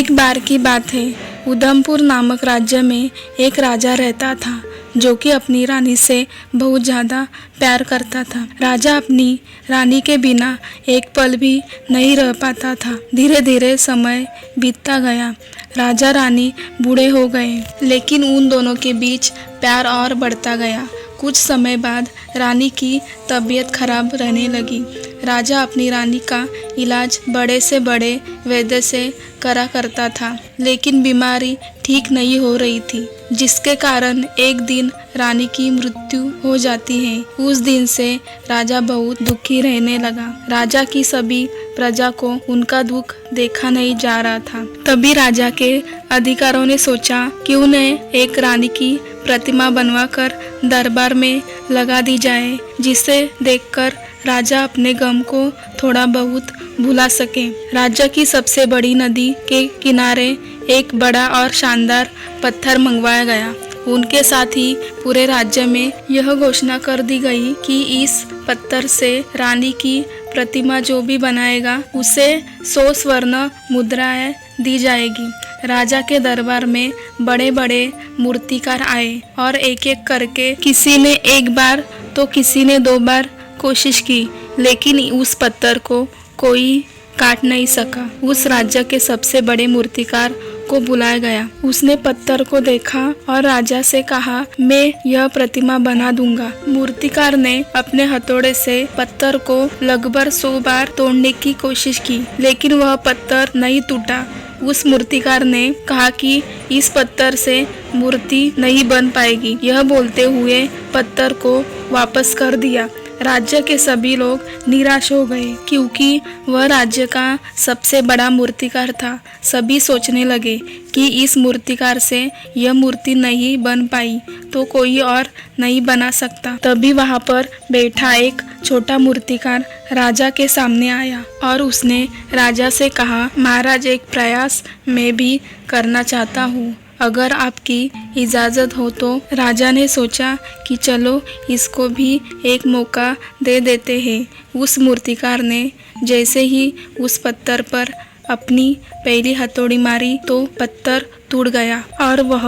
एक बार की बात है। उधमपुर नामक राज्य में एक राजा रहता था जो कि अपनी रानी से बहुत ज़्यादा प्यार करता था। राजा अपनी रानी के बिना एक पल भी नहीं रह पाता था। धीरे धीरे समय बीतता गया। राजा रानी बूढ़े हो गए, लेकिन उन दोनों के बीच प्यार और बढ़ता गया। कुछ समय बाद रानी की तबीयत खराब रहने लगी। राजा अपनी रानी का इलाज बड़े से बड़े वैद्य से करा करता था, लेकिन बीमारी ठीक नहीं हो रही थी, जिसके कारण एक दिन रानी की मृत्यु हो जाती है। उस दिन से राजा बहुत दुखी रहने लगा। राजा की सभी प्रजा को उनका दुख देखा नहीं जा रहा था। तभी राजा के अधिकारियों ने सोचा कि उन्हें एक रानी की प्रतिमा बनवाकर दरबार में लगा दी जाए, जिसे देखकर राजा अपने गम को थोड़ा बहुत भुला सके। राज्य की सबसे बड़ी नदी के किनारे एक बड़ा और शानदार पत्थर मंगवाया गया। उनके साथ ही पूरे राज्य में यह घोषणा कर दी गई कि इस पत्थर से रानी की प्रतिमा जो भी बनाएगा उसे 100 स्वर्ण मुद्राएं दी जाएगी। राजा के दरबार में बड़े बड़े मूर्तिकार आए और एक एक करके किसी ने एक बार तो किसी ने 2 बार कोशिश की, लेकिन उस पत्थर को कोई काट नहीं सका। उस राज्य के सबसे बड़े मूर्तिकार को बुलाया गया। उसने पत्थर को देखा और राजा से कहा, मैं यह प्रतिमा बना दूंगा। मूर्तिकार ने अपने हथौड़े से पत्थर को लगभग 100 बार तोड़ने की कोशिश की, लेकिन वह पत्थर नहीं टूटा। उस मूर्तिकार ने कहा कि इस पत्थर से मूर्ति नहीं बन पाएगी। यह बोलते हुए पत्थर को वापस कर दिया। राज्य के सभी लोग निराश हो गए, क्योंकि वह राज्य का सबसे बड़ा मूर्तिकार था। सभी सोचने लगे कि इस मूर्तिकार से यह मूर्ति नहीं बन पाई तो कोई और नहीं बना सकता। तभी वहां पर बैठा एक छोटा मूर्तिकार राजा के सामने आया और उसने राजा से कहा, महाराज, एक प्रयास मैं भी करना चाहता हूँ, अगर आपकी इजाज़त हो तो। राजा ने सोचा कि चलो इसको भी एक मौका दे देते हैं। उस मूर्तिकार ने जैसे ही उस पत्थर पर अपनी पहली हथौड़ी मारी तो पत्थर टूट गया और वह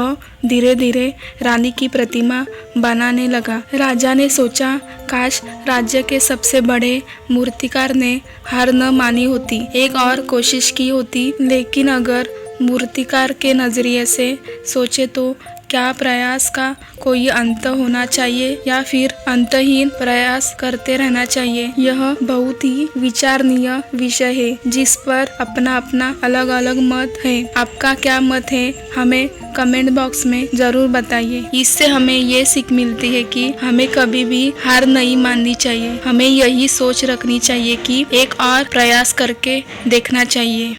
धीरे धीरे रानी की प्रतिमा बनाने लगा। राजा ने सोचा, काश राज्य के सबसे बड़े मूर्तिकार ने हार न मानी होती, एक और कोशिश की होती। लेकिन अगर मूर्तिकार के नजरिए से सोचे तो क्या प्रयास का कोई अंत होना चाहिए या फिर अंतहीन प्रयास करते रहना चाहिए? यह बहुत ही विचारणीय विषय है, जिस पर अपना अपना अलग अलग मत है। आपका क्या मत है, हमें कमेंट बॉक्स में जरूर बताइए। इससे हमें ये सीख मिलती है कि हमें कभी भी हार नहीं माननी चाहिए। हमें यही सोच रखनी चाहिए कि एक और प्रयास करके देखना चाहिए।